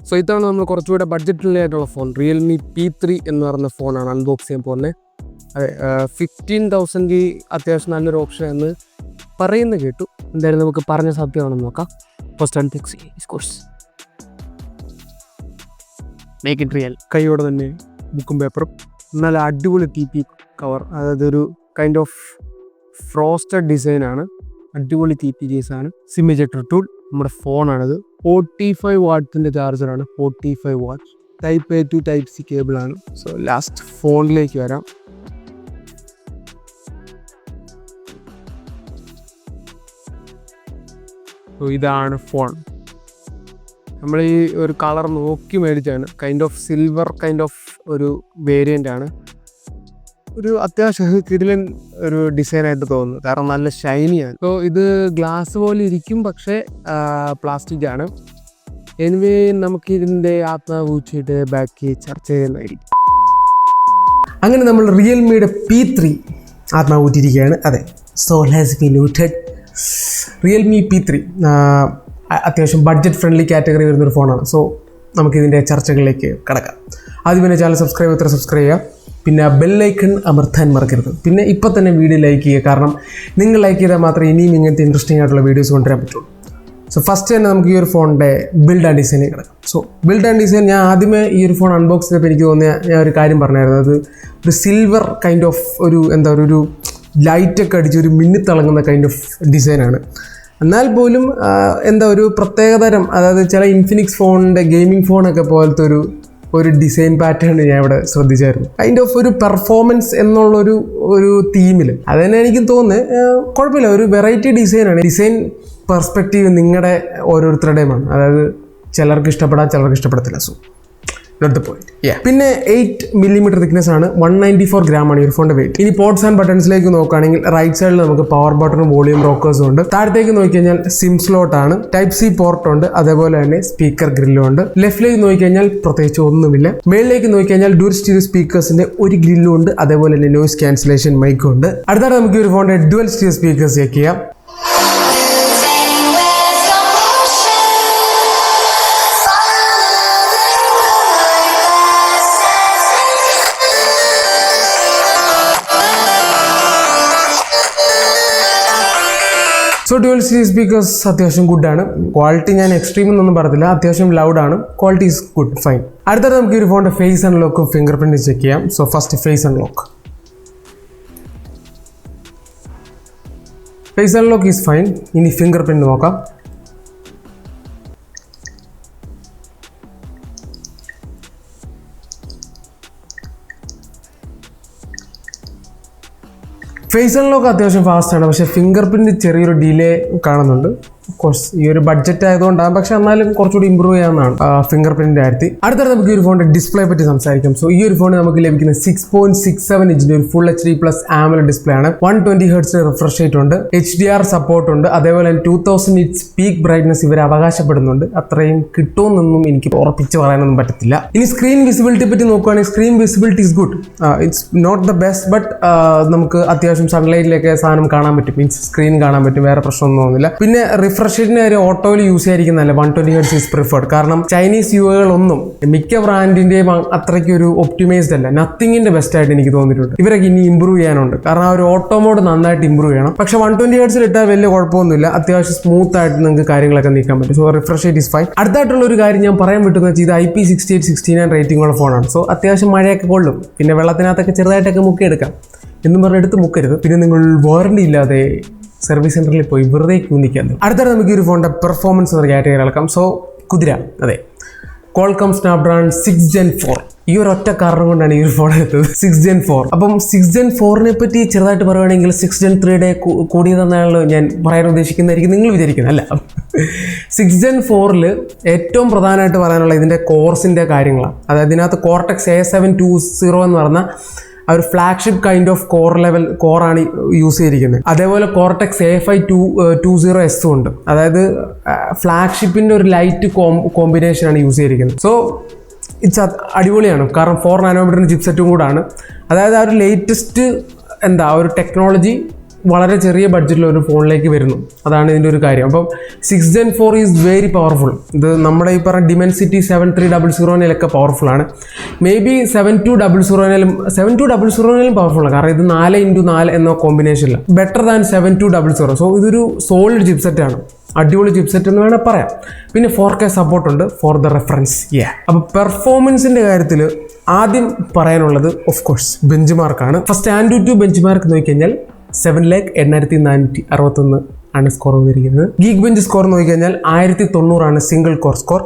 So ഇതാണ് നമ്മൾ കുറച്ചുകൂടെ ബഡ്ജറ്റിലായിട്ടുള്ള ഫോൺ, റിയൽമി P3 എന്ന് പറയുന്ന ഫോണാണ് അൺബോക്സ് ചെയ്യാൻ പോകുന്നത്. അതെ, 15,000 അത്യാവശ്യം നല്ലൊരു ഓപ്ഷൻ എന്ന് പറയുന്നത് കേട്ടു. എന്തായാലും നമുക്ക് പറഞ്ഞ സത്യമാണെന്ന് നോക്കാം. First unboxing course make it real. കൈയോടെ തന്നെ ബുക്കും പേപ്പറും, നല്ല അടിപൊളി TP കവർ, അതായത് ഒരു കൈൻഡ് ഓഫ് ഫ്രോസ്റ്റഡ് ഡിസൈനാണ്, അടിപൊളി TP കേസാണ്. സിം ഇജക്ടർ ടൂൾ, നമ്മുടെ ഫോണാണിത്. 45 വാട്ട്സിൻ്റെ ചാർജറാണ്, 45 watts. Type A to Type C കേബിളാണ്. സോ ലാസ്റ്റ് ഫോണിലേക്ക് വരാം. സോ ഇതാണ് ഫോൺ. നമ്മൾ ഈ ഒരു കളർ നോക്കി മേടിച്ചാണ്, kind of silver kind of ഒരു വേരിയൻ്റ് ആണ്. ഒരു അത്യാവശ്യം കിടിലൻ ഒരു ഡിസൈനായിട്ട് തോന്നുന്നു, കാരണം നല്ല ഷൈനിയാണ്. സോ ഇത് ഗ്ലാസ് പോലെ ഇരിക്കും, പക്ഷേ പ്ലാസ്റ്റിക് ആണ്. എനിവേ നമുക്ക് ഇതിൻ്റെ ആത്മാവൂച്ചിട്ട് ബാക്കി ചർച്ച ചെയ്യുന്നതായിരിക്കും. അങ്ങനെ നമ്മൾ റിയൽമിയുടെ P3 ആത്മാവൂറ്റിരിക്കുകയാണ്. അതെ, soul has been looted. Realme P3 അത്യാവശ്യം ബഡ്ജറ്റ് ഫ്രണ്ട്ലി കാറ്റഗറി വരുന്നൊരു ഫോണാണ്. സോ നമുക്കിതിൻ്റെ ചർച്ചകളിലേക്ക് കടക്കാം. ആദ്യം തന്നെ ചാനൽ സബ്സ്ക്രൈബ് ചെയ്യുക, പിന്നെ ബെല്ലൈക്കൺ അമർത്താൻ മറക്കരുത്. പിന്നെ ഇപ്പോൾ തന്നെ വീഡിയോ ലൈക്ക് ചെയ്യുക, കാരണം നിങ്ങൾ ലൈക്ക് ചെയ്താൽ മാത്രമേ ഇനിയും ഇങ്ങനത്തെ ഇൻട്രസ്റ്റിംഗ് ആയിട്ടുള്ള വീഡിയോസ് കൊണ്ടുവരാൻ പറ്റുള്ളൂ. സോ ഫസ്റ്റ് തന്നെ നമുക്ക് ഈ ഒരു ഫോണിൻ്റെ ബിൽഡ് ആൻഡ് ഡിസൈനിൽ കിടക്കാം. സോ ബിൽഡ് ആൻഡ് ഡിസൈൻ, ഞാൻ ആദ്യമേ ഈ ഒരു ഫോൺ അൺബോക്സ് ചെയ്തപ്പോൾ എനിക്ക് തോന്നിയ ഞാൻ ഒരു കാര്യം പറഞ്ഞായിരുന്നു. അത് ഒരു സിൽവർ കൈൻഡ് ഓഫ് ഒരു എന്താ ഒരു ലൈറ്റൊക്കെ അടിച്ച് ഒരു മിന്നിത്തിളങ്ങുന്ന കൈൻഡ് ഓഫ് ഡിസൈനാണ്. എന്നാൽ പോലും എന്താ ഒരു പ്രത്യേകതരം, അതായത് ചില ഇൻഫിനിക്സ് ഫോണിൻ്റെ ഗെയിമിംഗ് ഫോണൊക്കെ പോലത്തെ ഒരു ഡിസൈൻ പാറ്റേൺ ഞാൻ ഇവിടെ ശ്രദ്ധിച്ചായിരുന്നു. കൈൻഡ് ഓഫ് ഒരു പെർഫോമൻസ് എന്നുള്ളൊരു തീമിൽ അത് തന്നെ എനിക്ക് തോന്നുന്നത് കുഴപ്പമില്ല, ഒരു വെറൈറ്റി ഡിസൈനാണ്. ഡിസൈൻ പെർസ്പെക്റ്റീവ് നിങ്ങളുടെ ഓരോരുത്തരുടെയുമാണ്, അതായത് ചിലർക്ക് ഇഷ്ടപ്പെടാം, ചിലർക്ക് ഇഷ്ടപ്പെടത്തില്ല. So not the point. പിന്നെ 8mm തിക്നെസ് ആണ്, 194 ഗ്രാമാണ് ഈ ഒരു ഫോണിന്റെ വെയിറ്റ്. ഇനി പോർട്സ് ആൻഡ് ബട്ടൺസിലേക്ക് നോക്കുകയാണെങ്കിൽ റൈറ്റ് സൈഡിൽ നമുക്ക് പവർ ബട്ടണും വോളിയം റോക്കേഴ്സും ഉണ്ട്. താഴത്തേക്ക് നോക്കിക്കഴിഞ്ഞാൽ സിം സ്ലോട്ട് ആണ്, Type C പോർട്ട് ഉണ്ട്, അതേപോലെ തന്നെ സ്പീക്കർ ഗ്രില്ലും ഉണ്ട്. ലെഫ്റ്റിലേക്ക് നോക്കിക്കഴിഞ്ഞാൽ പ്രത്യേകിച്ച് ഒന്നുമില്ല. മേളിലേക്ക് നോക്കിക്കഴിഞ്ഞാൽ ഡ്യുവൽ സ്റ്റീരിയോ സ്പീക്കേഴ്സിന്റെ ഒരു ഗ്രില്ലും ഉണ്ട്, അതേപോലെ തന്നെ നോയിസ് ക്യാൻസലേഷൻ മൈക്കും ഉണ്ട്. അടുത്താണ് നമുക്ക് ഈ ഒരു ഫോണിന്റെ ഡ്യുവൽ സ്റ്റീരിയോ സ്പീക്കേഴ്സ് ചെക്ക് ചെയ്യാം. സോ ഡ്യുവൽ സ്റ്റീരിയോ സ്പീക്കേഴ്സ് അത്യാവശ്യം ഗുഡാണ്. ക്വാളിറ്റി ഞാൻ എക്സ്ട്രീം എന്നൊന്നും പറയത്തില്ല, അത്യാവശ്യം ലൗഡാണ്. Quality is good, fine. അടുത്തത് നമുക്ക് ഈ ഒരു ഫോണിൻ്റെ ഫേസ് അൺലോക്കും ഫിംഗർ പ്രിൻറ്റും ചെക്ക് ചെയ്യാം. So first face unlock. Face unlock is fine. ഇനി ഫിംഗർ പ്രിൻറ്റ് നോക്കാം. ഫേസ് അൺലോക്ക് അത്യാവശ്യം ഫാസ്റ്റാണ്, പക്ഷേ ഫിംഗർ പ്രിൻറ്റ് ചെറിയൊരു ഡിലേ കാണുന്നുണ്ട്. കോഴ്സ് ഈ ഒരു ബഡ്ജറ്റ് ആയതുകൊണ്ടാണ്, പക്ഷെ എന്നാലും കുറച്ചുകൂടി ഇമ്പ്രൂവ് ചെയ്യാവുന്നതാണ് ഫിംഗർ പ്രിൻറ്റിൻ്റെ കാര്യത്തിൽ. അടുത്തത് നമുക്ക് ഈ ഒരു ഫോണിൻ്റെ ഡിസ്പ്ലേ പറ്റി സംസാരിക്കാം. സോ ഈ ഒരു ഫോണിൽ നമുക്ക് ലഭിക്കുന്ന 6.67 ഇഞ്ചിൻ്റെ ഒരു ഫുൾ HD+ AMOLED ഡിസ്പ്ലേ ആണ്. 120 Hz റിഫ്രഷ് റേറ്റ് ഉണ്ട്, HDR സപ്പോർട്ട് ഉണ്ട്, അതേപോലെ തന്നെ 2000 nits പീക്ക് ബ്രൈറ്റ്നസ് ഇവർ അവകാശപ്പെടുന്നുണ്ട്. അത്രയും കിട്ടുമെന്നൊന്നും എനിക്ക് ഉറപ്പിച്ച് പറയാനൊന്നും പറ്റത്തില്ല. ഇനി സ്ക്രീൻ വിസിബിലിറ്റി പറ്റി നോക്കുകയാണെങ്കിൽ screen visibility is good. It's not the best, but നമുക്ക് അത്യാവശ്യം സൺലൈറ്റിലൊക്കെ സാധനം കാണാൻ പറ്റും, മീൻസ് സ്ക്രീൻ കാണാൻ പറ്റും, വേറെ പ്രശ്നമൊന്നും തോന്നുന്നില്ല. പിന്നെ റിഫ്രഷ് റേറ്റിന്റെ കാര്യം ഓട്ടോയിൽ യൂസ് ചെയ്യാതിരിക്കുന്നതല്ല, 120 Hz ഈസ് പ്രിഫേർഡ്. കാരണം ചൈനീസ് യുഐകളൊന്നും മിക്ക ബ്രാൻഡിന്റെയും അത്രയ്ക്ക് ഒരു ഒപ്റ്റിമൈസ്ഡ് അല്ല. നത്തിങ്ങിന്റെ ബെസ്റ്റ് ആയിട്ട് എനിക്ക് തോന്നിയിട്ടുണ്ട്. ഇവരൊക്കെ ഇനി ഇമ്പ്രൂവ് ചെയ്യാനുണ്ട്, കാരണം ആ ഒരു ഓട്ടോ മോഡ് നന്നായിട്ട് ഇമ്പ്രൂവ് ചെയ്യണം. പക്ഷെ 120 Hz ഇട്ടാൽ വലിയ കുഴപ്പമൊന്നുമില്ല, അത്യാവശ്യം സ്മൂത്ത് ആയിട്ട് നിങ്ങൾക്ക് കാര്യങ്ങളൊക്കെ നീക്കാൻ പറ്റും. So refresh rate is fine. അടുത്തായിട്ടുള്ള ഒരു കാര്യം ഞാൻ പറയാൻ പറ്റുന്ന വെച്ചാൽ ഇത് IP68-69 റേറ്റിംഗ് ഉള്ള ഫോണാണ്. സോ അത്യാവശ്യം മഴയൊക്കെ കൊള്ളും, പിന്നെ വെള്ളത്തിനകത്തൊക്കെ ചെറുതായിട്ടൊക്കെ മുക്കിയെടുക്കാം എന്നും പറഞ്ഞ് എടുത്ത് മുക്കരുത്. പിന്നെ നിങ്ങൾ വാറണ്ടി ഇല്ലാതെ സർവീസ് സെന്ററിൽ പോയി വെറുതെ ക്യൂ നിൽക്കാൻ. അടുത്തത് നമുക്ക് ഈ ഒരു ഫോണിന്റെ പെർഫോമൻസ് എന്ന കാറ്റഗറി ഇളക്കാം. സോ കുതിര, അതെ, Qualcomm Snapdragon 6 Gen 4. ഈ ഒരു ഒറ്റ കാരണം കൊണ്ടാണ് ഈ ഒരു ഫോൺ എടുത്തത്, 6 Gen 4. അപ്പം 6 Gen 4നെ പറ്റി ചെറുതായിട്ട് പറയുകയാണെങ്കിൽ 6 Gen 3യുടെ കൂടിയതെന്നാണല്ലോ ഞാൻ പറയാൻ ഉദ്ദേശിക്കുന്നതായിരിക്കും നിങ്ങൾ വിചാരിക്കുന്നത്. അല്ല, 6 Gen 4ൽ ഏറ്റവും പ്രധാനമായിട്ട് പറയാനുള്ള ഇതിൻ്റെ കോർസിൻ്റെ കാര്യങ്ങളാണ്. അതായത് ഇതിനകത്ത് Cortex A720 എന്ന് പറഞ്ഞ ആ ഒരു ഫ്ലാഗ്ഷിപ്പ് കൈൻഡ് ഓഫ് കോറാണ് യൂസ് ചെയ്തിരിക്കുന്നത്. അതേപോലെ Cortex A5220S ഉണ്ട്, അതായത് ഫ്ലാഗ്ഷിപ്പിൻ്റെ ഒരു ലൈറ്റ് കോമ്പിനേഷനാണ് യൂസ് ചെയ്തിരിക്കുന്നത്. സോ ഇറ്റ്സ് അടിപൊളിയാണ്, കാരണം 4 nm ചിപ്സെറ്റും കൂടാണ്. അതായത് ആ ഒരു ലേറ്റസ്റ്റ് ഒരു ടെക്നോളജി വളരെ ചെറിയ ബഡ്ജറ്റിൽ ഒരു ഫോണിലേക്ക് വരുന്നു. അതാണ് ഇതിൻ്റെ ഒരു കാര്യം. അപ്പം 6 Gen 4 ഈസ് വെരി പവർഫുൾ. ഇത് നമ്മുടെ ഈ പറഞ്ഞ Dimensity 7300 പവർഫുൾ ആണ്. മേ ബി 7200 പവർഫുൾ ആണ്. കാരണം ഇത് 4x4 എന്ന കോമ്പിനേഷനിൽ ബെറ്റർ ദാൻ 7200. സോ ഇതൊരു സോളിഡ് ചിപ്സെറ്റ് ആണ്, അടിപൊളി ചിപ്സെറ്റ് എന്ന് വേണമെങ്കിൽ പറയാം. പിന്നെ 4K സപ്പോർട്ട് ഉണ്ട് ഫോർ ദ റെഫറൻസ്. അപ്പോൾ പെർഫോമൻസിൻ്റെ കാര്യത്തിൽ ആദ്യം പറയാനുള്ളത് ഓഫ് കോഴ്സ് ബെഞ്ച് മാർക്കാണ്. ഫസ്റ്റ് AnTuTu ബെഞ്ച് മാർക്ക് നോക്കിക്കഴിഞ്ഞാൽ 7,84,461 ആണ് സ്കോർ വന്നിരിക്കുന്നത്. ഗീക്ക് ബെഞ്ച് സ്കോർ നോക്കിക്കഴിഞ്ഞാൽ 1090 ആണ് സിംഗിൾ കോർ സ്കോർ,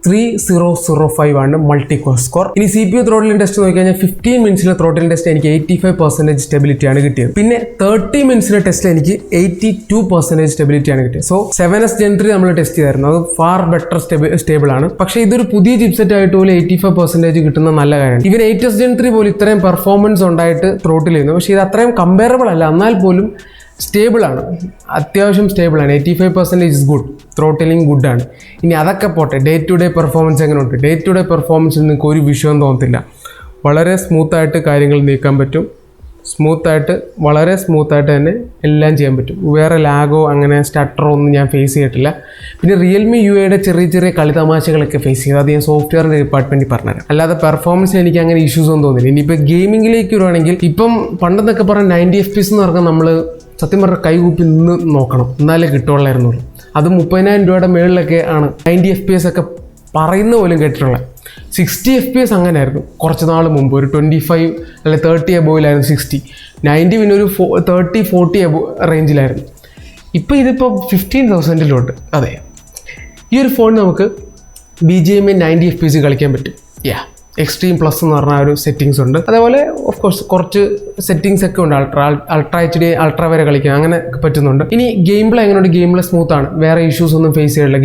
3005 ആണ് മൾട്ടി കോർ സ്കോർ. ഇനി CPU ത്രോട്ടിലിംഗ് ടെസ്റ്റ് നോക്കിക്കഴിഞ്ഞാൽ 15 മിനിറ്റ്സിലെ ത്രോട്ടിലിംഗ് ടെസ്റ്റ് എനിക്ക് 85% സ്റ്റെബിലിറ്റി ആണ് കിട്ടിയത്. പിന്നെ 30 മിനിറ്റ്സിലെ ടെസ്റ്റ് എനിക്ക് 82% സ്റ്റെബിലിറ്റി ആണ് കിട്ടിയത്. സോ 7S Gen 3 നമ്മൾ ടെസ്റ്റ് ചെയ്തായിരുന്നു, അത് ഫാർ ബെറ്റർ സ്റ്റേബിൾ ആണ്. പക്ഷേ ഇതൊരു പുതിയ ചിപ്സെറ്റ് ആയിട്ട് പോലും 85% കിട്ടുന്ന നല്ല കാര്യമാണ്. ഇവൻ 8S Gen 3 പോലും ഇത്രയും പെർഫോമൻസ് ഉണ്ടായിട്ട് ത്രോട്ടിൽ ചെയ്യുന്നു. പക്ഷേ ഇത് അത്രയും കമ്പയറബിൾ അല്ല, എന്നാൽ പോലും സ്റ്റേബിൾ ആണ്, അത്യാവശ്യം സ്റ്റേബിൾ ആണ്. 85% ഇസ് ഗുഡ്, ത്രോട്ടിലിംഗ് ഗുഡാണ്. ഇനി അതൊക്കെ പോട്ടെ, ഡേ ടു ഡേ പെർഫോമൻസ് എങ്ങനെയുണ്ട്? ഡേ ടു ഡേ പെർഫോമൻസിൽ നിങ്ങൾക്ക് ഒരു വിഷയം തോന്നത്തില്ല. വളരെ സ്മൂത്തായിട്ട് കാര്യങ്ങൾ നീക്കാൻ പറ്റും, വളരെ സ്മൂത്തായിട്ട് തന്നെ എല്ലാം ചെയ്യാൻ പറ്റും. വേറെ ലാഗോ അങ്ങനെ സ്റ്റട്ടറോ ഒന്നും ഞാൻ ഫേസ് ചെയ്തിട്ടില്ല. പിന്നെ റിയൽമി UIയുടെ ചെറിയ ചെറിയ കളിതമാശകളൊക്കെ ഫേസ് ചെയ്തു, അത് ഞാൻ സോഫ്റ്റ്വെയറിൻ്റെ ഡിപ്പാർട്ട്മെൻറ്റിൽ പറഞ്ഞുതരാം. അല്ലാതെ പെർഫോമൻസിന് എനിക്ക് അങ്ങനെ ഇഷ്യൂസ് ഒന്നും തോന്നില്ല. ഇനിയിപ്പോൾ ഗെയിമിങ്ങിലേക്ക് വരുവാണെങ്കിൽ ഇപ്പം പണ്ടെന്നൊക്കെ പറഞ്ഞാൽ 90 FPS എന്ന് പറഞ്ഞാൽ നമ്മൾ സത്യം പറഞ്ഞാൽ കൈകൂപ്പി നിന്ന് നോക്കണം, എന്നാലേ കിട്ടുള്ളായിരുന്നുള്ളൂ. അത് 30,000 രൂപയുടെ മുകളിലൊക്കെ ആണ് 90 FPS ഒക്കെ പറയുന്ന പോലും കേട്ടിട്ടുള്ളത്. 60 FPS അങ്ങനെയായിരുന്നു കുറച്ച് നാൾ മുമ്പ്, ഒരു 25 അല്ലെ 30 എബോയിലായിരുന്നു 60, 90 പിന്നെ ഒരു 30-40 എബോ റേഞ്ചിലായിരുന്നു. ഇപ്പോൾ ഇതിപ്പോൾ 15,000 അതെ. ഈ ഒരു ഫോൺ നമുക്ക് BGMI 90 FPS കളിക്കാൻ പറ്റും. എക്സ്ട്രീം പ്ലസ് എന്ന് പറഞ്ഞ ഒരു സെറ്റിങ്സ് ഉണ്ട്. അതേപോലെ ഓഫ് കോഴ്സ് കുറച്ച് സെറ്റിങ്സ് ഒക്കെ ഉണ്ട്, അൾട്രാ HD അൾട്രാ വരെ കളിക്കാൻ അങ്ങനെ പറ്റുന്നുണ്ട്. ഇനി ഗെയിം പ്ലേ എങ്ങനെയുണ്ട്? ഗെയിം പ്ലേ സ്മൂത്ത് ആണ്, വേറെ ഇഷ്യൂസ് ഒന്നും ഫേസ് ചെയ്തില്ല.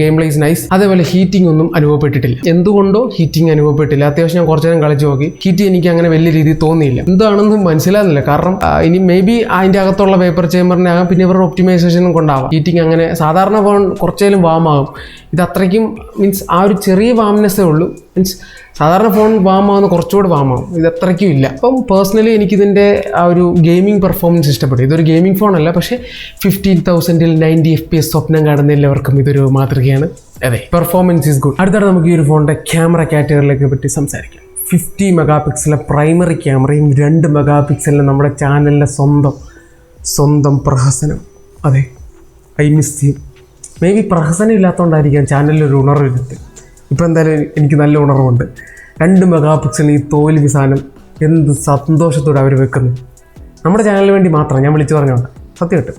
Game play is nice. അതേപോലെ ഹീറ്റിംഗ് ഒന്നും അനുഭവപ്പെട്ടിട്ടില്ല. എന്തുകൊണ്ടോ ഹീറ്റിംഗ് അനുഭവപ്പെട്ടില്ല. അത്യാവശ്യം ഞാൻ കുറച്ച് നേരം കളിച്ച് നോക്കി, ഹീറ്റ് എനിക്ക് അങ്ങനെ വലിയ രീതിയിൽ തോന്നിയില്ല. എന്താണെന്നും മനസ്സിലാകുന്നില്ല. കാരണം ഇനി മേ ബി അതിൻ്റെ അകത്തുള്ള പേപ്പർ ചേമ്പറിൻ്റെ ആകാം, പിന്നെ ഇവരുടെ ഒപ്റ്റിമൈസേഷനും കൊണ്ടാവാം ഹീറ്റിംഗ് അങ്ങനെ. സാധാരണ ഫോൺ കുറച്ചേലും വാം ആകും, ഇത് അത്രയ്ക്കും മീൻസ് ആ ഒരു ചെറിയ വാംനെസ്സേ ഉള്ളൂ. മീൻസ് സാധാരണ ഫോൺ വാമാകുന്ന കുറച്ചുകൂടെ വാമാകും, ഇത് അത്രയ്ക്കും ഇല്ല. അപ്പം പേഴ്സണലി എനിക്കിതിൻ്റെ ആ ഒരു ഗെയിമിംഗ് പെർഫോമൻസ് ഇഷ്ടപ്പെട്ടു. ഇതൊരു ഗെയിമിംഗ് ഫോണല്ല, പക്ഷേ 15,000-ൽ 90 FPS സ്വപ്നം കാണുന്ന എല്ലാവർക്കും ഇതൊരു മാതൃകയാണ്. അതെ, പെർഫോമൻസ് ഈസ് ഗുഡ്. അടുത്താണ് നമുക്ക് ഈ ഒരു ഫോണിൻ്റെ ക്യാമറ കാറ്റഗറിയിലേക്ക് പറ്റി സംസാരിക്കാം. 50 മെഗാപിക്സലിലെ പ്രൈമറി ക്യാമറയും 2 മെഗാപിക്സലിലെ നമ്മുടെ ചാനലിലെ സ്വന്തം പ്രഹസനം. അതെ, I miss you. Maybe പ്രഹസനം ഇല്ലാത്തതുകൊണ്ടായിരിക്കാം ചാനലിലൊരു ഉണർവെടുത്ത്. ഇപ്പോൾ എന്തായാലും എനിക്ക് നല്ല ഉണർവുണ്ട്. 2 മെഗാപിക്സൽ ഈ തോൽവി സാധനം എന്ത് സന്തോഷത്തോടെ അവർ വെക്കുന്നു. നമ്മുടെ ചാനലിന് വേണ്ടി മാത്രം ഞാൻ വിളിച്ചു പറഞ്ഞോണ്ട് സത്യം കിട്ടും.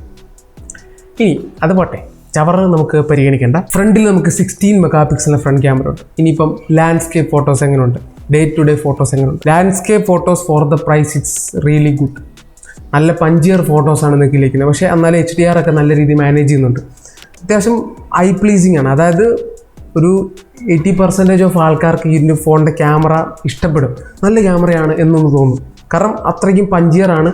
ഇനി അത് പോട്ടെ, ചവറ് നമുക്ക് പരിഗണിക്കേണ്ട. ഫ്രണ്ടിൽ നമുക്ക് 16 മെഗാപിക്സലിൻ്റെ ഫ്രണ്ട് ക്യാമറ ഉണ്ട്. ഇനിയിപ്പം ലാൻഡ്സ്കേപ്പ് ഫോട്ടോസ് എങ്ങനെയുണ്ട്? ഡേ ടു ഡേ ഫോട്ടോസ് എങ്ങനെയുണ്ട്? Landscape photos for the price it's really good. നല്ല പഞ്ചിയർ ഫോട്ടോസാണ് നിങ്ങൾക്ക് ലഭിക്കുന്നത്. പക്ഷേ എന്നാലും HDR ഒക്കെ നല്ല രീതിയിൽ മാനേജ് ചെയ്യുന്നുണ്ട്. അത്യാവശ്യം ഐ പ്ലീസിങ് ആണ്. അതായത് ഒരു 80% ഓഫ് ആൾക്കാർക്ക് ഈ ഫോണിൻ്റെ ക്യാമറ ഇഷ്ടപ്പെടും, നല്ല ക്യാമറയാണ് എന്നൊന്ന് തോന്നും. കാരണം അത്രയ്ക്കും പഞ്ചിയറാണ്,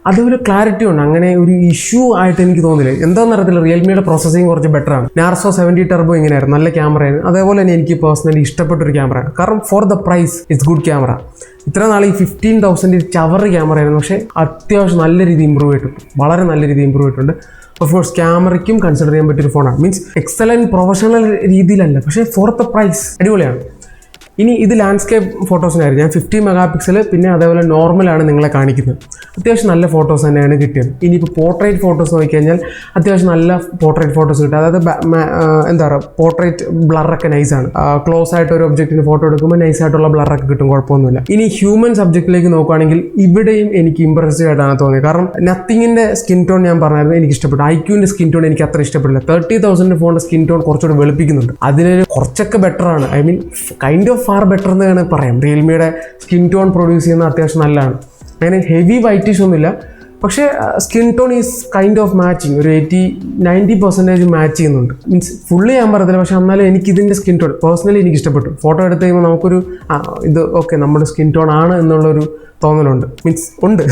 അതേപോലെ ക്ലാരിറ്റി ഉണ്ട്. അങ്ങനെ ഒരു ഇഷ്യൂ ആയിട്ട് എനിക്ക് തോന്നില്ല. എന്താണെന്ന് അറിയത്തില്ല, റിയൽമിയുടെ പ്രോസസ്സിങ് കുറച്ച് ബെറ്ററാണ്. നാർസോ 70 ടർബോ ഇങ്ങനെയായിരുന്നു, നല്ല ക്യാമറയാണ്. അതേപോലെ തന്നെ എനിക്ക് പേഴ്സണലി ഇഷ്ടപ്പെട്ടൊരു ക്യാമറയാണ്. കാരണം for the price it's good camera. ഇത്ര നാൾ ഈ 15,000 ചവറ് ക്യാമറയായിരുന്നു, പക്ഷേ അത്യാവശ്യം നല്ല രീതിയിൽ ഇമ്പ്രൂവ് ചെയ്തിട്ടുണ്ട്, വളരെ നല്ല രീതിയിൽ ഇമ്പ്രൂവ് ചെയ്തിട്ടുണ്ട്. ഓഫ് കോഴ്സ് ക്യാമറയ്ക്കും കൺസിഡർ ചെയ്യാൻ പറ്റിയൊരു ഫോണാണ്. മീൻസ് എക്സലൻറ്റ് പ്രൊഫഷണൽ രീതിയിലല്ല, പക്ഷേ ഫോർ ദ പ്രൈസ് അടിപൊളിയാണ്. ഇനി ഇത് ലാൻഡ്സ്കേപ്പ് ഫോട്ടോസിനായിരുന്നു. ഞാൻ 50 മെഗാപിക്സൽ പിന്നെ അതേപോലെ നോർമലാണ് നിങ്ങളെ കാണിക്കുന്നത്. അത്യാവശ്യം നല്ല ഫോട്ടോസ് തന്നെയാണ് കിട്ടിയത്. ഇനിയിപ്പോൾ പോർട്രേറ്റ് ഫോട്ടോസ് നോക്കിക്കഴിഞ്ഞാൽ അത്യാവശ്യം നല്ല പോർട്രേറ്റ് ഫോട്ടോസ് കിട്ടും. അതായത് എന്താ പറയുക, പോർട്രേറ്റ് ബ്ലറൊക്കെ നൈസാണ്. ക്ലോസ് ആയിട്ട് ഒരു ഒബ്ജക്റ്റിന് ഫോട്ടോ എടുക്കുമ്പോൾ നൈസായിട്ടുള്ള ബ്ലറൊക്കെ കിട്ടും, കുഴപ്പമൊന്നുമില്ല. ഇനി ഹ്യൂമൻ സബ്ജക്റ്റിലേക്ക് നോക്കുകയാണെങ്കിൽ ഇവിടെയും എനിക്ക് ഇമ്പ്രസീവ് ആയിട്ടാണ് തോന്നിയത്. കാരണം നത്തിങ്ങിൻ്റെ സ്കിൻ ടോൺ ഞാൻ പറഞ്ഞായിരുന്നു എനിക്ക് ഇഷ്ടപ്പെട്ടു. IQൻ്റെ സ്കിൻ ടോൺ എനിക്ക് അത്ര ഇഷ്ടപ്പെട്ടില്ല. 30,000 ഫോണിൻ്റെ സ്കിൻ ടോൺ കുറച്ചുകൂടി വെളുപ്പിക്കുന്നുണ്ട്. അതിനൊരു കുറച്ചൊക്കെ ബെറ്ററാണ്. I mean kind of far better എന്ന് വേണമെങ്കിൽ പറയാം. റിയൽമിയുടെ സ്കിൻ ടോൺ പ്രൊഡ്യൂസ് ചെയ്യുന്ന അത്യാവശ്യം നല്ലതാണ്. അങ്ങനെ ഹെവി വൈറ്റിഷ് ഒന്നുമില്ല, പക്ഷേ skin tone is kind of matching. ഒരു 80-90% മാച്ച് ചെയ്യുന്നുണ്ട്. മീൻസ് ഫുള്ളി ഞാൻ പറയത്തില്ല, പക്ഷേ എന്നാലും എനിക്ക് ഇതിൻ്റെ സ്കിൻ ടോൺ പേഴ്സണലി എനിക്ക് ഇഷ്ടപ്പെട്ടു. ഫോട്ടോ എടുത്ത് കഴിയുമ്പോൾ നമുക്കൊരു ഇത് ഓക്കെ നമ്മുടെ സ്കിൻ ടോൺ ആണ് എന്നുള്ളൊരു തോന്നലുണ്ട്, മീൻസ് ഉണ്ട്.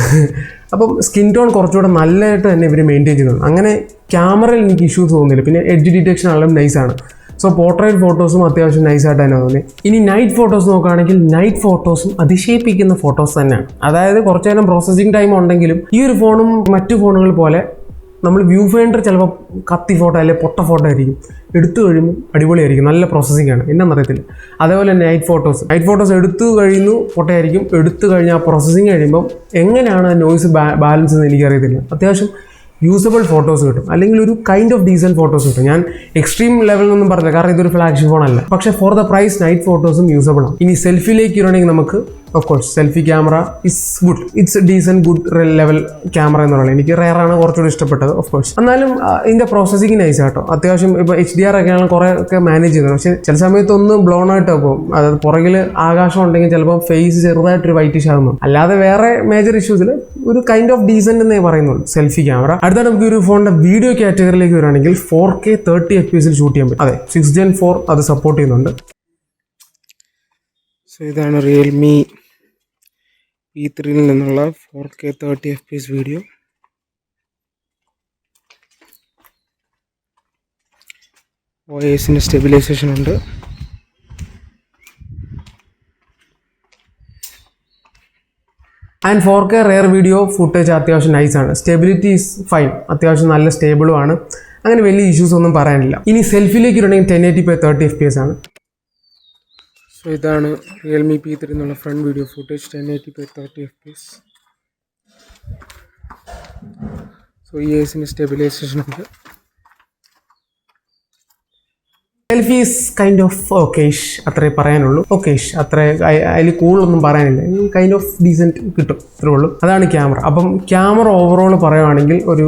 അപ്പം സ്കിൻ ടോൺ കുറച്ചുകൂടെ നല്ലതായിട്ട് തന്നെ ഇവർ മെയിൻറ്റെയിൻ ചെയ്യുന്നുണ്ട്. അങ്ങനെ ക്യാമറയിൽ എനിക്ക് ഇഷ്യൂസ് തോന്നുന്നില്ല. പിന്നെ എഡ്ജ് ഡിറ്റക്ഷൻ ആണെങ്കിലും നൈസാണ്. സോ പോർട്രേറ്റ് ഫോട്ടോസും അത്യാവശ്യം നൈസായിട്ട് തന്നെ തോന്നി. ഇനി നൈറ്റ് ഫോട്ടോസ് നോക്കുകയാണെങ്കിൽ നൈറ്റ് ഫോട്ടോസും അതിശയിപ്പിക്കുന്ന ഫോട്ടോസ് തന്നെയാണ്. അതായത് കുറച്ച് നേരം പ്രോസസ്സിംഗ് ടൈം ഉണ്ടെങ്കിലും ഈ ഒരു ഫോണും മറ്റു ഫോണുകൾ പോലെ നമ്മൾ വ്യൂ ഫൈൻഡർ ചിലപ്പോൾ കത്തി ഫോട്ടോ അല്ലെങ്കിൽ പൊട്ട ഫോട്ടോ ആയിരിക്കും, എടുത്തു കഴിയുമ്പോൾ അടിപൊളിയായിരിക്കും, നല്ല പ്രോസസ്സിംഗ് ആണ്, എന്നറിയത്തില്ല. അതേപോലെ നൈറ്റ് ഫോട്ടോസ് എടുത്തു കഴിയുന്നു പൊട്ടയായിരിക്കും, എടുത്തു കഴിഞ്ഞാൽ പ്രോസസ്സിങ് കഴിയുമ്പം എങ്ങനെയാണ് നോയ്സ് ബാലൻസ് എന്ന് എനിക്കറിയത്തില്ല. അത്യാവശ്യം യൂസബിൾ ഫോട്ടോസ് കിട്ടും, അല്ലെങ്കിൽ ഒരു കൈൻഡ് ഓഫ് ഡീസൻറ്റ് ഫോട്ടോസ് കിട്ടും. ഞാൻ എക്സ്ട്രീം ലെവലിലൊന്നും പറഞ്ഞില്ല, കാരണം ഇതൊരു ഫ്ലാഗ്ഷിപ്പ് ഫോണല്ല. പക്ഷേ ഫോർ ദ പ്രൈസ് നൈറ്റ് ഫോട്ടോസും യൂസബിൾ ആണ്. ഇനി സെൽഫിയിലേക്ക് വരണമെങ്കിൽ നമുക്ക് of course selfie camera is good, it's decent good level camera എന്ന് പറയുന്നത് എനിക്ക് റെയറാണ് കുറച്ചുകൂടി ഇഷ്ടപ്പെട്ടത്. ഓഫ് കോഴ്സ് എന്നാലും ഇതിൻ്റെ പ്രോസസ്സിങ് നൈസ് ആട്ടോ. അത്യാവശ്യം ഇപ്പോൾ HDR ഒക്കെയാണ് കുറേ ഒക്കെ മാനേജ് ചെയ്യുന്നത്. പക്ഷേ ചില സമയത്ത് ഒന്ന് ബ്ലോൺ ആയിട്ട് പോകും. അതായത് പുറകിൽ ആകാശം ഉണ്ടെങ്കിൽ ചിലപ്പോൾ ഫേസ് ചെറുതായിട്ടൊരു വൈറ്റിഷ് ആകുന്നു. അല്ലാതെ വേറെ മേജർ ഇഷ്യൂസിൽ ഒരു കൈൻഡ് ഓഫ് ഡീസൻറ്റ് എന്നേ പറയുന്നുള്ളൂ സെൽഫി ക്യാമറ. അടുത്ത നമുക്ക് ഒരു ഫോണിൻ്റെ വീഡിയോ കാറ്റഗറിയിലേക്ക് വരികയാണെങ്കിൽ 4K 30 FPS ഷൂട്ട് ചെയ്യാൻ പറ്റും. അതെ, 6 Gen 4 അത് സപ്പോർട്ട് ചെയ്യുന്നുണ്ട്. സോ ഇതാണ് റിയൽമി P3 നിന്നുള്ള 4K 30 FPS വീഡിയോ. OIS-ന്റെ സ്റ്റെബിലൈസേഷൻ ഉണ്ട്. And 4K rare video footage അത്യാവശ്യം നൈസാണ്. സ്റ്റെബിലിറ്റി ഈസ് ഫൈൻ, അത്യാവശ്യം നല്ല സ്റ്റേബിളും ആണ്. അങ്ങനെ വലിയ ഇഷ്യൂസ് ഒന്നും പറയാനില്ല. ഇനി സെൽഫിയിലേക്ക് ഇടണമെങ്കിൽ 1080p 30 FPS ആണ്. സോ ഇതാണ് റിയൽമി P3 എന്നുള്ള front video footage 1080p 30 FPS. So OIS-ന്റെ സ്റ്റെബിലൈസേഷൻ ഉണ്ട്. Selfie is kind of okayish, അത്രേ പറയാനുള്ളൂ. ഓക്കേഷ് അത്ര അതിൽ കൂടുതലൊന്നും പറയാനില്ല, കൈൻഡ് ഓഫ് ഡീസൻറ്റ് കിട്ടും, അത്രേ ഉള്ളൂ. അതാണ് ക്യാമറ. അപ്പം ക്യാമറ ഓവറോൾ പറയുകയാണെങ്കിൽ ഒരു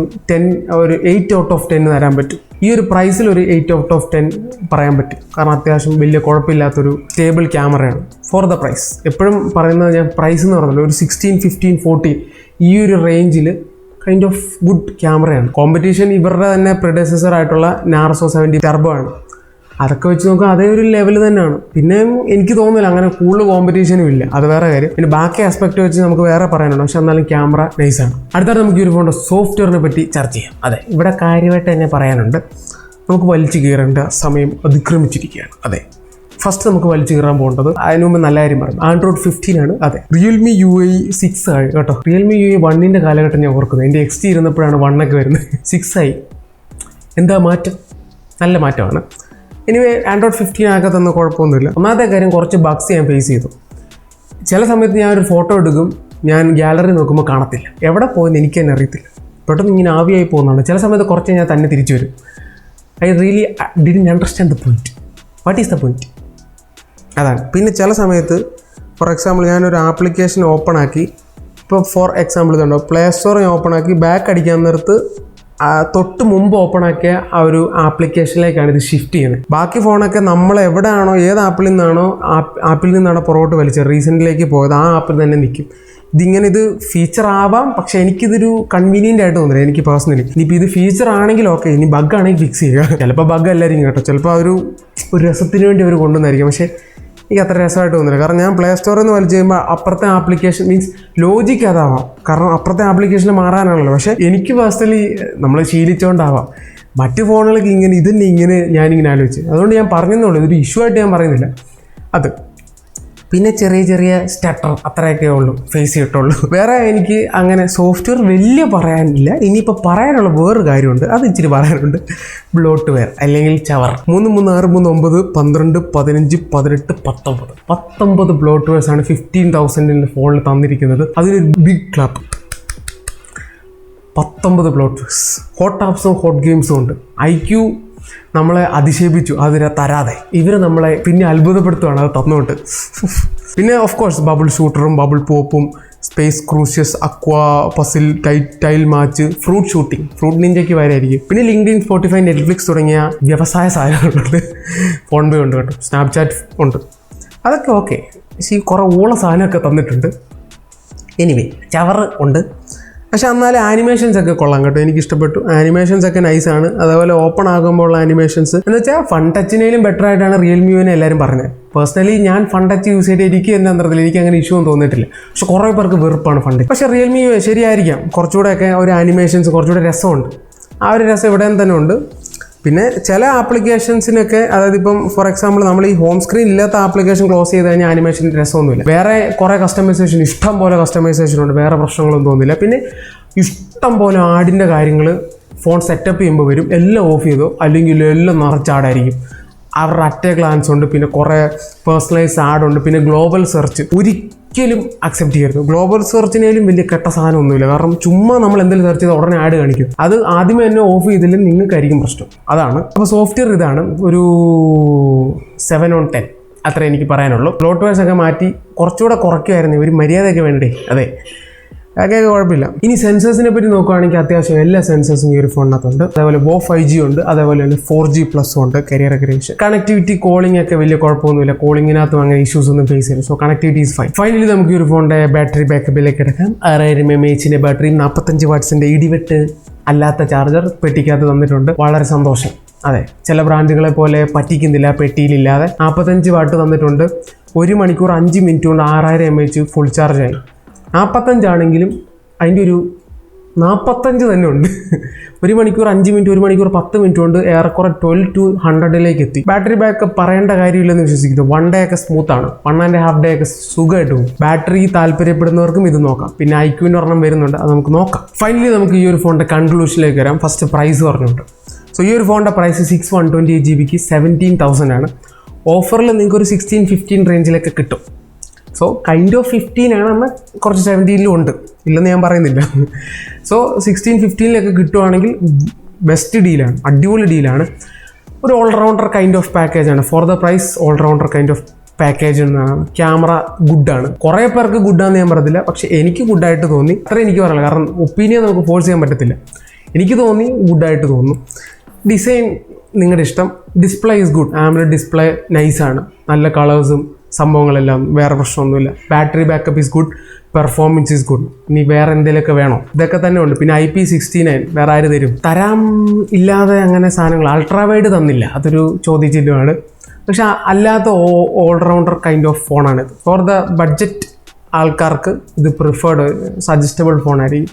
8 out of 10 തരാൻ പറ്റും. ഈ ഒരു പ്രൈസിൽ ഒരു 8 out of 10 പറയാൻ പറ്റും, കാരണം അത്യാവശ്യം വലിയ കുഴപ്പമില്ലാത്തൊരു സ്റ്റേബിൾ ക്യാമറയാണ് ഫോർ ദ പ്രൈസ്. എപ്പോഴും പറയുന്നത് ഞാൻ പ്രൈസ് എന്ന് പറഞ്ഞല്ലോ, ഒരു 16, 15, 14 ഈ ഒരു റേഞ്ചിൽ കൈൻഡ് ഓഫ് ഗുഡ് ക്യാമറയാണ്. കോമ്പറ്റീഷൻ ഇവരുടെ തന്നെ പ്രെഡസസർ ആയിട്ടുള്ള നാർസോ 70 ടർബോ ആണ്. അതൊക്കെ വെച്ച് നോക്കുക അതേ ഒരു ലെവൽ തന്നെയാണ്. പിന്നെ എനിക്ക് തോന്നുന്നില്ല അങ്ങനെ കൂടുതൽ കോമ്പറ്റീഷനും ഇല്ല, അത് വേറെ കാര്യം. പിന്നെ ബാക്കി ആസ്പെക്ട് വെച്ച് നമുക്ക് വേറെ പറയാനുണ്ട്, പക്ഷെ എന്നാലും ക്യാമറ നൈസാണ്. അടുത്തായിട്ട് നമുക്ക് ഈ ഒരു ഫോണിൻ്റെ സോഫ്റ്റ്വെയറിനെ പറ്റി ചർച്ച ചെയ്യാം. അതെ, ഇവിടെ കാര്യമായിട്ട് തന്നെ പറയാനുണ്ട്. നമുക്ക് വലിച്ചു കീറേണ്ട സമയം അതിക്രമിച്ചിരിക്കുകയാണ്. അതെ, ഫസ്റ്റ് നമുക്ക് വലിച്ചു കീറാൻ പോകേണ്ടത്, അതിന് മുമ്പ് നല്ല കാര്യം പറയും, Android 15 ആണ്. അതെ, റിയൽമി UI 6 ആയി കേട്ടോ. റിയൽമി UI 1ൻ്റെ കാലഘട്ടം ഞാൻ ഓർക്കുന്നത്, എൻ്റെ XT ഇരുന്നപ്പോഴാണ് 1 ഒക്കെ വരുന്നത്, 6 ആയി. എന്താ മാറ്റം? നല്ല മാറ്റമാണ്. എനിവേ Android 15 ആകത്തൊന്നും കുഴപ്പമൊന്നുമില്ല. ഒന്നാമത്തെ കാര്യം, കുറച്ച് ബഗ്സ് ഞാൻ ഫേസ് ചെയ്തു. ചില സമയത്ത് ഞാൻ ഒരു ഫോട്ടോ എടുക്കും, ഞാൻ ഗാലറി നോക്കുമ്പോൾ കാണത്തില്ല, എവിടെ പോയെന്ന് എനിക്ക് തന്നെ അറിയത്തില്ല, പെട്ടെന്ന് ഇങ്ങനെ ആവിയായി പോകുന്നതാണ്. ചില സമയത്ത് കുറച്ച് ഞാൻ തന്നെ തിരിച്ചു വരും. I really didn't understand the point. What is the point? അതാണ്. പിന്നെ ചില സമയത്ത് ഫോർ എക്സാമ്പിൾ ഞാനൊരു ആപ്ലിക്കേഷൻ ഓപ്പൺ ആക്കി, ഇപ്പോൾ ഫോർ എക്സാമ്പിൾ ഇതുണ്ടോ, പ്ലേ സ്റ്റോർ ഓപ്പൺ ആക്കി ബാക്ക് അടിക്കാൻ നേരത്ത് തൊട്ട് മുമ്പ് ഓപ്പൺ ആക്കിയ ആ ഒരു ആപ്ലിക്കേഷനിലേക്കാണ് ഇത് ഷിഫ്റ്റ് ചെയ്യുന്നത്. ബാക്കി ഫോണൊക്കെ നമ്മൾ എവിടെയാണോ, ഏത് ആപ്പിൽ നിന്നാണോ പുറകോട്ട് വലിച്ചത്, റീസെൻറ്റിലേക്ക് പോയത്, ആ ആപ്പിൽ തന്നെ നിൽക്കും. ഇത് ഫീച്ചർ ആവാം, പക്ഷേ എനിക്കിതൊരു കൺവീനിയൻ്റ് ആയിട്ട് തോന്നില്ല എനിക്ക് പേഴ്സണലി. ഇനിയിപ്പോൾ ഇത് ഫീച്ചർ ആണെങ്കിൽ ഓക്കെ, ഇനി ബഗ് ആണെങ്കിൽ ഫിക്സ് ചെയ്യുക. ചിലപ്പോൾ ബഗ് എല്ലാവരും കേട്ടോ, ചിലപ്പോൾ ഒരു രസത്തിന് വേണ്ടി അവർ കൊണ്ടുവന്നായിരിക്കും, പക്ഷേ എനിക്ക് അത്ര രസമായിട്ട് തോന്നില്ല. കാരണം ഞാൻ പ്ലേ സ്റ്റോറിൽ നിന്ന് വലിച്ചു കഴിയുമ്പോൾ അപ്പുറത്തെ ആപ്ലിക്കേഷൻ മീൻസ് ലോജിക്ക് അതാവാം, കാരണം അപ്പുറത്തെ ആപ്ലിക്കേഷന് മാറാനാണല്ലോ. പക്ഷേ എനിക്ക് പേഴ്സണലി നമ്മൾ ശീലിച്ചുകൊണ്ടാവാം. മറ്റ് ഫോണുകൾക്ക് ഇങ്ങനെ ഞാനിങ്ങനെ ആലോചിച്ച്, അതുകൊണ്ട് ഞാൻ പറഞ്ഞെന്നുള്ളൂ, ഇതൊരു ഇഷ്യൂ ആയിട്ട് ഞാൻ പറയുന്നില്ല. അത് പിന്നെ ചെറിയ സ്റ്റട്ടർ അത്രയൊക്കെ ഉള്ളൂ ഫേസ് ചെയ്തിട്ടുള്ളൂ. വേറെ എനിക്ക് അങ്ങനെ സോഫ്റ്റ്വെയർ വലിയ പറയാനില്ല. ഇനിയിപ്പോൾ പറയാനുള്ള വേറൊരു കാര്യമുണ്ട്, അത് ഇച്ചിരി പറയാനുണ്ട്. ബ്ലോട്ട്വെയർ അല്ലെങ്കിൽ ചവർ 3, 3, 6, 3, 9, 12, 15, 18, 19 ബ്ലോട്ട്വെയർസാണ് 15,000 ഫോണിൽ തന്നിരിക്കുന്നത്. അതിനൊരു ബിഗ് ക്ലാപ്പ്. 19 ബ്ലോട്ട്വെയർസ്. ഹോട്ട് ആപ്സും ഹോട്ട് ഗെയിംസും ഉണ്ട്. IQ നമ്മളെ അധിക്ഷേപിച്ചു അതിനെ തരാതെ. ഇവർ നമ്മളെ പിന്നെ അത്ഭുതപ്പെടുത്തുകയാണ് അത് തന്നുകൊണ്ട്. പിന്നെ ഓഫ് കോഴ്സ് ബബിൾ ഷൂട്ടറും ബബിൾ പോപ്പും സ്പേസ് ക്രൂഷ്യസ്, aqua puzzle, tile match, fruit shooting, fruit നിഞ്ചയ്ക്ക് വരെയായിരിക്കും. പിന്നെ ലിങ്ക്ഡിൻ, സ്പോട്ടിഫൈ, നെറ്റ്ഫ്ലിക്സ് തുടങ്ങിയ വ്യവസായ സാധനങ്ങളുണ്ട്. ഫോൺ പേ ഉണ്ട് കേട്ടോ, സ്നാപ്ചാറ്റ് ഉണ്ട്. അതൊക്കെ ഓക്കെ. പക്ഷേ ഈ കുറേ ഊള സാധനമൊക്കെ തന്നിട്ടുണ്ട്. എനിവേ ചവർ ഉണ്ട്. പക്ഷെ എന്നാലും ആനിമേഷൻസ് ഒക്കെ കൊള്ളാം കേട്ടോ, എനിക്ക് ഇഷ്ടപ്പെട്ടു. ആനിമേഷൻസ് ഒക്കെ നൈസാണ്. അതേപോലെ ഓപ്പൺ ആകുമ്പോൾ ഉള്ള ആനിമേഷൻസ് എന്ന് വെച്ചാൽ ഫൺ ടച്ചിനേലും ബെറ്റർ ആയിട്ടാണ് റിയൽമി യുവിനെ എല്ലാവരും പറഞ്ഞത്. പേഴ്സണലി ഞാൻ ഫൺ ടച്ച് യൂസ് ചെയ്തിട്ട് എനിക്ക് എൻ്റെ അന്തരത്തിൽ എനിക്ക് അങ്ങനെ ഇഷ്യൂ ഒന്നും തോന്നിയിട്ടില്ല. പക്ഷെ കുറേ പേർക്ക് വെറുപ്പാണ് ഫണ്ട്. പക്ഷേ റിയൽമി ശരിയായിരിക്കാം, കുറച്ചുകൂടെയൊക്കെ ഒരു ആനിമേഷൻസ് കുറച്ചുകൂടെ രസമുണ്ട്. ആ ഒരു രസം ഇവിടെ തന്നെ ഉണ്ട്. പിന്നെ ചില ആപ്ലിക്കേഷൻസിനൊക്കെ, അതായത് ഇപ്പം ഫോർ എക്സാമ്പിൾ നമ്മൾ ഈ ഹോം സ്ക്രീൻ ഇല്ലാത്ത ആപ്ലിക്കേഷൻ ക്ലോസ് ചെയ്ത് കഴിഞ്ഞാൽ ആനിമേഷൻ രസമൊന്നുമില്ല. വേറെ കുറേ കസ്റ്റമൈസേഷൻ, ഇഷ്ടം പോലെ കസ്റ്റമൈസേഷൻ ഉണ്ട്, വേറെ പ്രശ്നങ്ങളൊന്നും തോന്നില്ല. പിന്നെ ഇഷ്ടം പോലെ ആഡിൻ്റെ കാര്യങ്ങൾ ഫോൺ സെറ്റപ്പ് ചെയ്യുമ്പോൾ വരും, എല്ലാം ഓഫ് ചെയ്തോ അല്ലെങ്കിൽ എല്ലാം നിറച്ചാടായിരിക്കും. അവരുടെ അറ്റ ഗ്ലാൻസ് ഉണ്ട്, പിന്നെ കുറേ പേഴ്സണലൈസ് ആഡ് ഉണ്ട്, പിന്നെ ഗ്ലോബൽ സെർച്ച് ഒരിക്കലും അക്സെപ്റ്റ് ചെയ്യരുത്. ഗ്ലോബൽ സെർച്ചിനേലും വലിയ കെട്ട സാധനമൊന്നുമില്ല. കാരണം ചുമ്മാ നമ്മൾ എന്തെങ്കിലും സെർച്ച് ചെയ്താൽ ഉടനെ ആഡ് കാണിക്കും. അത് ആദ്യമേ തന്നെ ഓഫ് ചെയ്തില്ലെങ്കിൽ നിങ്ങൾക്കായിരിക്കും പ്രശ്നം. അതാണ്. അപ്പോൾ സോഫ്റ്റ്വെയർ ഇതാണ്, ഒരു 7/10 അത്ര എനിക്ക് പറയാനുള്ളൂ. ബ്ലോട്ട്വെയർസ് ഒക്കെ മാറ്റി കുറച്ചുകൂടെ കുറയ്ക്കുമായിരുന്നു, ഒരു മര്യാദയൊക്കെ വേണ്ടേ. അതെ, അതൊക്കെ കുഴപ്പമില്ല. ഇനി സെൻസേഴ്സിനെ പറ്റി നോക്കുകയാണെങ്കിൽ അത്യാവശ്യം എല്ലാ സെൻസേഴ്സും ഈ ഒരു ഫോണിനകത്തുണ്ട്. അതേപോലെ വോ 5G ഉണ്ട്, അതേപോലെ തന്നെ 4G+ ഉണ്ട്. കരിയർ അഗ്രേഷൻ, കണക്ടിവിറ്റി, കോളിംഗ് ഒക്കെ വലിയ കുഴപ്പമൊന്നുമില്ല. കോളിങ്ങിനകത്തും അങ്ങനെ ഇഷ്യൂസ് ഒന്നും ഫേസ് ചെയ്യില്ല. So connectivity is fine. Finally നമുക്ക് ഈ ഒരു ഫോണിന്റെ ബാറ്ററി ബാക്കപ്പിലേക്ക് എടുക്കാം. 6000 mAh ബാറ്ററിയും 45 വാട്ട്സിന്റെ ഇടിവെട്ട് അല്ലാത്ത ചാർജർ പെട്ടിക്കകത്ത് തന്നിട്ടുണ്ട്. വളരെ സന്തോഷം. അതെ, ചില ബ്രാൻഡുകളെ പോലെ പറ്റിക്കുന്നില്ല, പെട്ടിയിലില്ലാതെ 45 വാട്ട് തന്നിട്ടുണ്ട്. 1 മണിക്കൂർ 5 മിനിറ്റ് കൊണ്ട് 6000 mAh ഫുൾ ചാർജ് ആയി. 45 ആണെങ്കിലും അതിൻ്റെ ഒരു 45 തന്നെ ഉണ്ട്. 1 മണിക്കൂർ 5 മിനിറ്റ്, 1 മണിക്കൂർ 10 മിനിറ്റ് കൊണ്ട് ഏറെക്കുറെ 12 to 100 എത്തി. ബാറ്ററി ബാക്കപ്പ് പറയേണ്ട കാര്യമില്ലെന്ന് വിശ്വസിക്കുന്നു. 1 ഡേ ഒക്കെ സ്മൂത്താണ്, 1.5 ഡേ ഒക്കെ സുഖമായിട്ട് പോകും. ബാറ്ററി താല്പര്യപ്പെടുന്നവർക്കും ഇത് നോക്കാം. പിന്നെ ഐക്യൂവിൻ്റെ ഒരെണ്ണം വരുന്നുണ്ട്, അത് നമുക്ക് നോക്കാം. ഫൈനലി നമുക്ക് ഈ ഒരു ഫോണിൻ്റെ കൺക്ലൂഷനിലേക്ക് വരാം. First prize പറഞ്ഞുണ്ട്. സോ ഈ ഒരു ഫോണിൻ്റെ പ്രൈസ് 6/128 GB 17,000 ആണ്. ഓഫറിൽ നിങ്ങൾക്ക് ഒരു 16-15 റേഞ്ചിലൊക്കെ കിട്ടും. സോ കൈൻഡ് ഓഫ് 15 ആണെന്ന് കുറച്ച് 17-ലും ഉണ്ട്, ഇല്ലെന്ന് ഞാൻ പറയുന്നില്ല. സോ 16-15 കിട്ടുവാണെങ്കിൽ ബെസ്റ്റ് ഡീലാണ്, അടിപൊളി ഡീലാണ്. ഒരു ഓൾറൗണ്ടർ കൈൻഡ് ഓഫ് പാക്കേജാണ്. For the price allrounder kind of package എന്നാണ്. ക്യാമറ ഗുഡാണ്. കുറേ പേർക്ക് ഗുഡാന്ന് ഞാൻ പറയത്തില്ല, പക്ഷേ എനിക്ക് ഗുഡായിട്ട് തോന്നി. അത്ര എനിക്ക് പറയാം, കാരണം ഒപ്പീനിയൻ നമുക്ക് ഫോഴ്സ് ചെയ്യാൻ പറ്റത്തില്ല. എനിക്ക് തോന്നി ഗുഡായിട്ട് തോന്നുന്നു. ഡിസൈൻ നിങ്ങളുടെ ഇഷ്ടം. Display is good. ആംബുലൻസ് ഡിസ്പ്ലേ നൈസാണ്, നല്ല കളേഴ്സും സംഭവങ്ങളെല്ലാം, വേറെ പ്രശ്നമൊന്നുമില്ല. Battery backup is good, performance is good. ഇനി വേറെ എന്തെങ്കിലുമൊക്കെ വേണോ? ഇതൊക്കെ തന്നെ ഉണ്ട്. പിന്നെ IP69 വേറെ ആര് തരും? തരാം ഇല്ലാതെ അങ്ങനെ സാധനങ്ങൾ. അൾട്രാവൈഡ് തന്നില്ല, അതൊരു ചോദ്യചിഹ്നമാണ്. പക്ഷെ അല്ലാത്ത ഓൾറൗണ്ടർ കൈൻഡ് ഓഫ് ഫോണാണിത്. ഫോർ ദ ബഡ്ജറ്റ് ആൾക്കാർക്ക് ഇത് പ്രിഫേർഡ് സജസ്റ്റബിൾ ഫോണായിരിക്കും.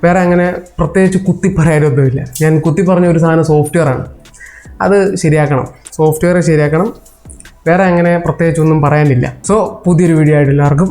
വേറെ അങ്ങനെ പ്രത്യേകിച്ച് കുത്തി പറയാനൊന്നുമില്ല. ഞാൻ കുത്തി പറഞ്ഞ ഒരു സാധനം സോഫ്റ്റ്വെയറാണ്, അത് ശരിയാക്കണം. സോഫ്റ്റ്വെയർ ശരിയാക്കണം. വേറെ അങ്ങനെ പ്രത്യേകിച്ചൊന്നും പറയാനില്ല. സോ പുതിയൊരു വീഡിയോ ആയിട്ട് എല്ലാവർക്കും